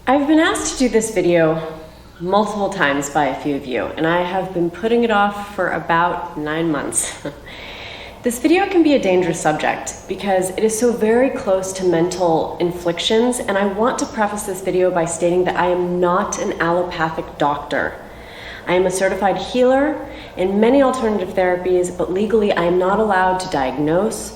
I've been asked to do this video multiple times by a few of you, and I have been putting it off for about 9 months. This video can be a dangerous subject because it is so very close to mental inflictions, and I want to preface this video by stating that I am not an allopathic doctor. I am a certified healer in many alternative therapies, but legally I am not allowed to diagnose.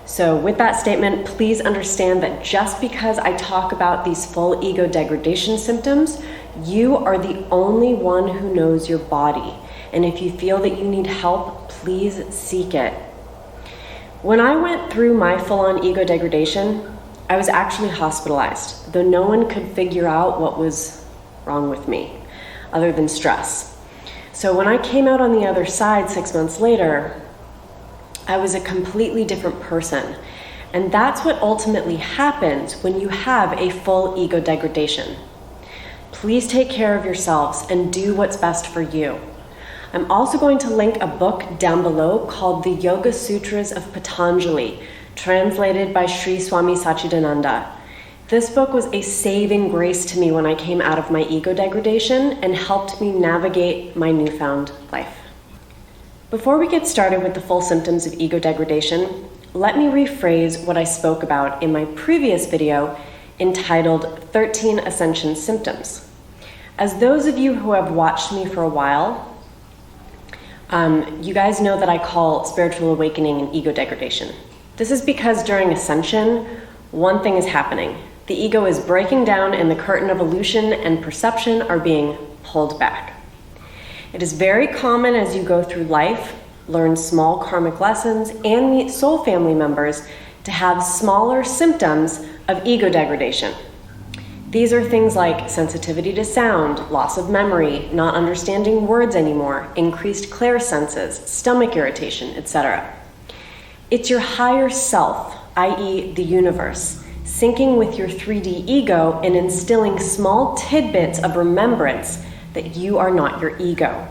So with that statement, please understand that just because I talk about these full ego degradation symptoms, you are the only one who knows your body. And if you feel that you need help, please seek it. When I went through my full-on ego degradation, I was actually hospitalized, though no one could figure out what was wrong with me, other than stress. So when I came out on the other side 6 months later, I was a completely different person. And that's what ultimately happens when you have a full ego degradation. Please take care of yourselves and do what's best for you. I'm also going to link a book down below called The Yoga Sutras of Patanjali, translated by Sri Swami Satchidananda. This book was a saving grace to me when I came out of my ego degradation and helped me navigate my newfound life. Before we get started with the full symptoms of ego degradation, let me rephrase what I spoke about in my previous video entitled 13 Ascension Symptoms. As those of you who have watched me for a while, you guys know that I call spiritual awakening and ego degradation. This is because during ascension, one thing is happening. The ego is breaking down and the curtain of illusion and perception are being pulled back. It is very common as you go through life, learn small karmic lessons, and meet soul family members to have smaller symptoms of ego degradation. These are things like sensitivity to sound, loss of memory, not understanding words anymore, increased clairsenses, stomach irritation, etc. It's your higher self, i.e. the universe, syncing with your 3D ego and instilling small tidbits of remembrance that you are not your ego.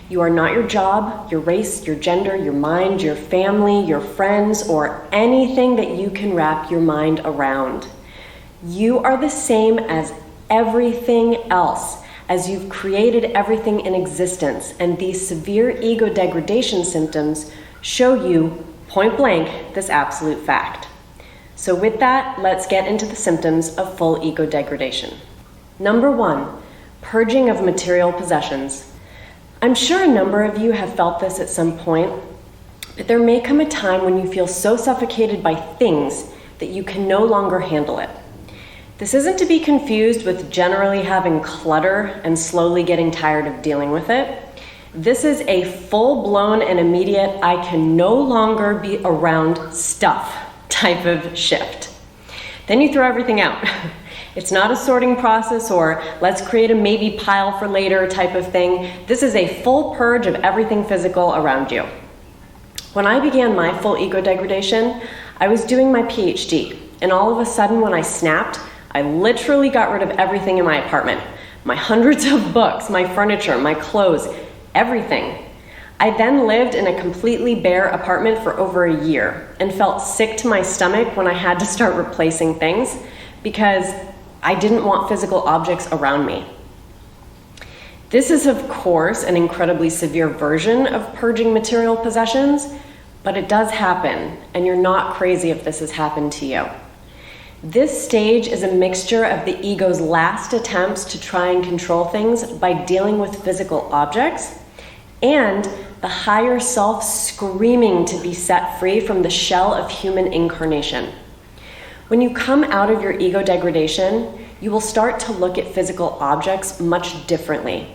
You are not your job, your race, your gender, your mind, your family, your friends, or anything that you can wrap your mind around. You are the same as everything else, as you've created everything in existence, and these severe ego degradation symptoms show you, point blank, this absolute fact. So with that, let's get into the symptoms of full ego degradation. Number 1. Purging of material possessions. I'm sure a number of you have felt this at some point, but there may come a time when you feel so suffocated by things that you can no longer handle it. This isn't to be confused with generally having clutter and slowly getting tired of dealing with it. This is a full-blown and immediate, I can no longer be around stuff type of shift. Then you throw everything out. It's not a sorting process or let's create a maybe pile for later type of thing. This is a full purge of everything physical around you. When I began my full ego degradation, I was doing my PhD, and all of a sudden when I snapped, I literally got rid of everything in my apartment. My hundreds of books, my furniture, my clothes, everything. I then lived in a completely bare apartment for over a year and felt sick to my stomach when I had to start replacing things because I didn't want physical objects around me. This is, of course, an incredibly severe version of purging material possessions, but it does happen, and you're not crazy if this has happened to you. This stage is a mixture of the ego's last attempts to try and control things by dealing with physical objects and the higher self screaming to be set free from the shell of human incarnation. When you come out of your ego degradation, you will start to look at physical objects much differently.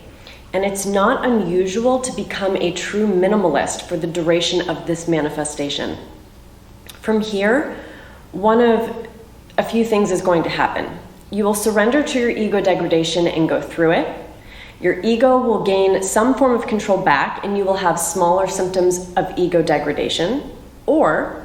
And it's not unusual to become a true minimalist for the duration of this manifestation. From here, one of a few things is going to happen. You will surrender to your ego degradation and go through it. Your ego will gain some form of control back and you will have smaller symptoms of ego degradation, or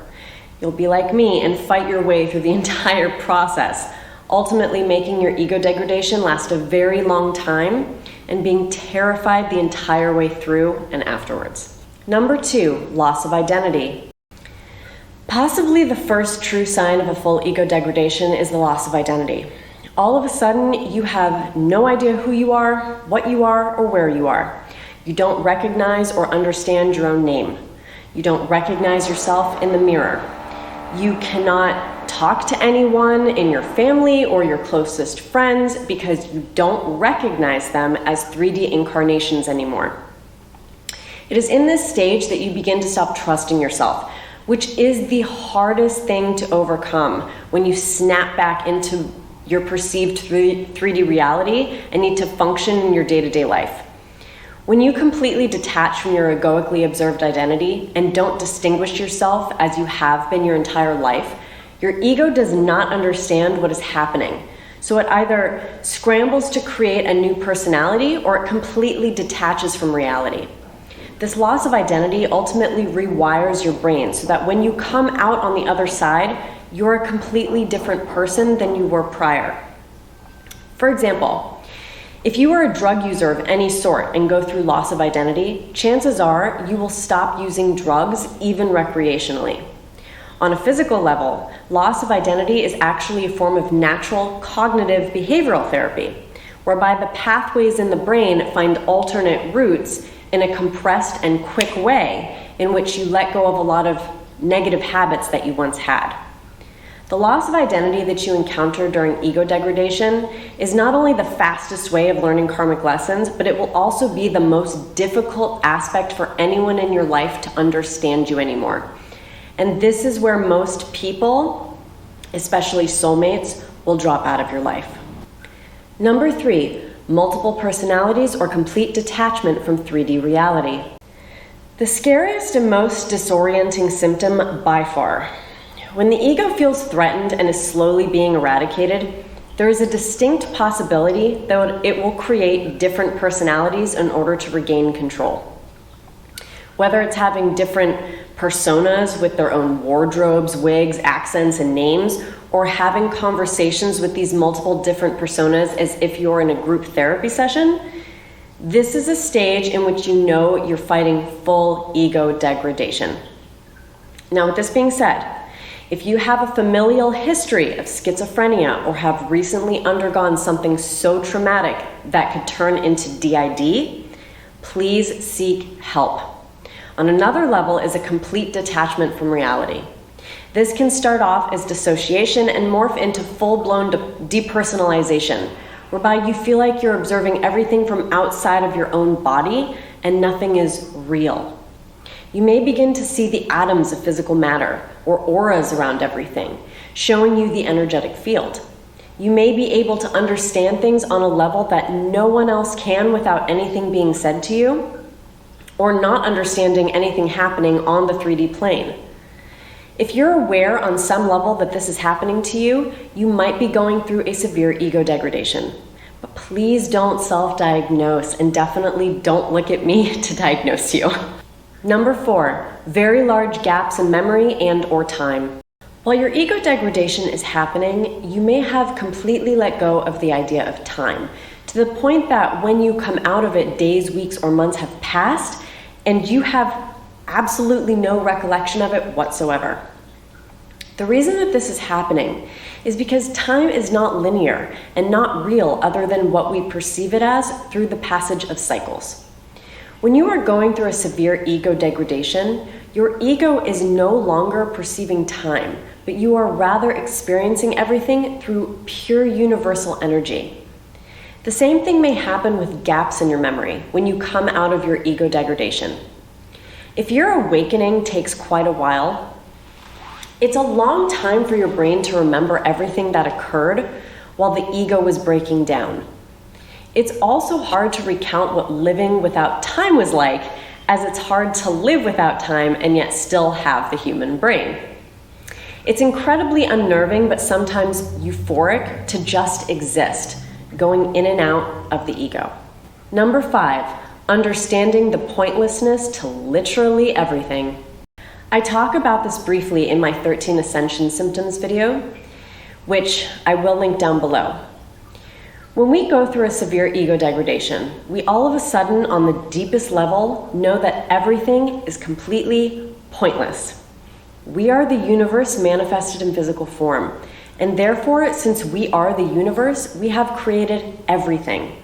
you'll be like me and fight your way through the entire process, ultimately making your ego degradation last a very long time and being terrified the entire way through and afterwards. Number 2, loss of identity. Possibly the first true sign of a full ego degradation is the loss of identity. All of a sudden, you have no idea who you are, what you are, or where you are. You don't recognize or understand your own name. You don't recognize yourself in the mirror. You cannot talk to anyone in your family or your closest friends because you don't recognize them as 3D incarnations anymore. It is in this stage that you begin to stop trusting yourself, which is the hardest thing to overcome when you snap back into your perceived 3D reality and need to function in your day-to-day life. When you completely detach from your egoically observed identity and don't distinguish yourself as you have been your entire life, your ego does not understand what is happening. So it either scrambles to create a new personality or it completely detaches from reality. This loss of identity ultimately rewires your brain so that when you come out on the other side, you're a completely different person than you were prior. For example, if you are a drug user of any sort and go through loss of identity, chances are you will stop using drugs even recreationally. On a physical level, loss of identity is actually a form of natural cognitive behavioral therapy, whereby the pathways in the brain find alternate routes in a compressed and quick way in which you let go of a lot of negative habits that you once had. The loss of identity that you encounter during ego degradation is not only the fastest way of learning karmic lessons, but it will also be the most difficult aspect for anyone in your life to understand you anymore. And this is where most people, especially soulmates, will drop out of your life. Number 3, multiple personalities or complete detachment from 3D reality. The scariest and most disorienting symptom by far. When the ego feels threatened and is slowly being eradicated, there is a distinct possibility that it will create different personalities in order to regain control. Whether it's having different personas with their own wardrobes, wigs, accents, and names, or having conversations with these multiple different personas as if you're in a group therapy session, this is a stage in which you know you're fighting full ego degradation. Now, with this being said, if you have a familial history of schizophrenia or have recently undergone something so traumatic that could turn into DID, please seek help. On another level is a complete detachment from reality. This can start off as dissociation and morph into full-blown depersonalization, whereby you feel like you're observing everything from outside of your own body and nothing is real. You may begin to see the atoms of physical matter or auras around everything, showing you the energetic field. You may be able to understand things on a level that no one else can without anything being said to you, or not understanding anything happening on the 3D plane. If you're aware on some level that this is happening to you, you might be going through a severe ego degradation. But please don't self-diagnose, and definitely don't look at me to diagnose you. Number 4, very large gaps in memory and or time. While your ego degradation is happening, you may have completely let go of the idea of time, to the point that when you come out of it, days, weeks, or months have passed, and you have absolutely no recollection of it whatsoever. The reason that this is happening is because time is not linear and not real other than what we perceive it as through the passage of cycles. When you are going through a severe ego degradation, your ego is no longer perceiving time, but you are rather experiencing everything through pure universal energy. The same thing may happen with gaps in your memory when you come out of your ego degradation. If your awakening takes quite a while, it's a long time for your brain to remember everything that occurred while the ego was breaking down. It's also hard to recount what living without time was like, as it's hard to live without time and yet still have the human brain. It's incredibly unnerving, but sometimes euphoric to just exist, going in and out of the ego. Number 5, understanding the pointlessness to literally everything. I talk about this briefly in my 13 Ascension Symptoms video, which I will link down below. When we go through a severe ego degradation, we all of a sudden, on the deepest level, know that everything is completely pointless. We are the universe manifested in physical form, And therefore, since we are the universe, we have created everything.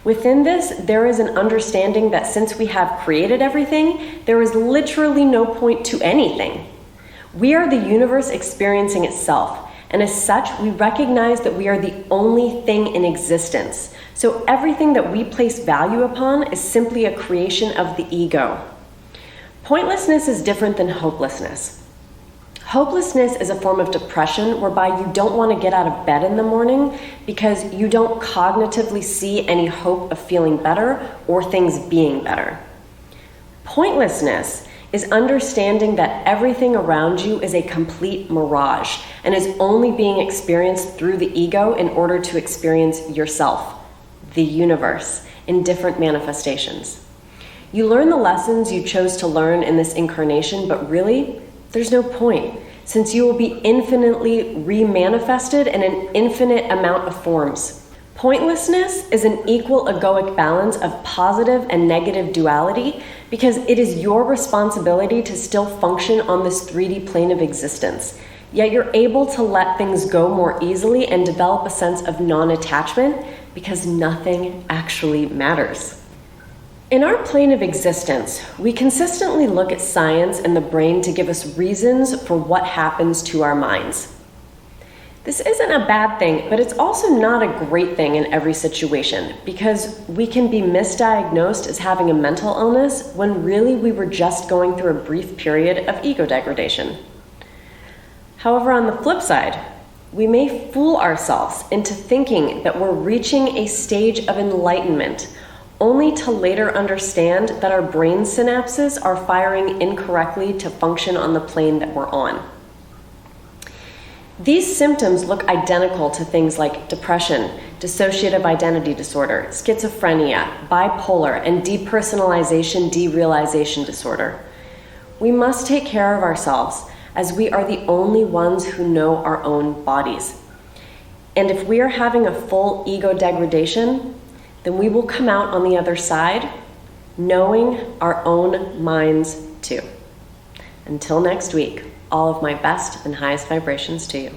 Within this, there is an understanding that since we have created everything, there is literally no point to anything. We are the universe experiencing itself, and as such, we recognize that we are the only thing in existence. So everything that we place value upon is simply a creation of the ego. Pointlessness is different than hopelessness. Hopelessness is a form of depression whereby you don't want to get out of bed in the morning because you don't cognitively see any hope of feeling better or things being better. Pointlessness is understanding that everything around you is a complete mirage and is only being experienced through the ego in order to experience yourself, the universe, in different manifestations. You learn the lessons you chose to learn in this incarnation, but really, there's no point, since you will be infinitely remanifested in an infinite amount of forms. Pointlessness is an equal egoic balance of positive and negative duality because it is your responsibility to still function on this 3D plane of existence. Yet you're able to let things go more easily and develop a sense of non-attachment because nothing actually matters. In our plane of existence, we consistently look at science and the brain to give us reasons for what happens to our minds. This isn't a bad thing, but it's also not a great thing in every situation because we can be misdiagnosed as having a mental illness when really we were just going through a brief period of ego degradation. However, on the flip side, we may fool ourselves into thinking that we're reaching a stage of enlightenment only to later understand that our brain synapses are firing incorrectly to function on the plane that we're on. These symptoms look identical to things like depression, dissociative identity disorder, schizophrenia, bipolar, and depersonalization derealization disorder. We must take care of ourselves as we are the only ones who know our own bodies. And if we are having a full ego degradation, then we will come out on the other side knowing our own minds too. Until next week, all of my best and highest vibrations to you.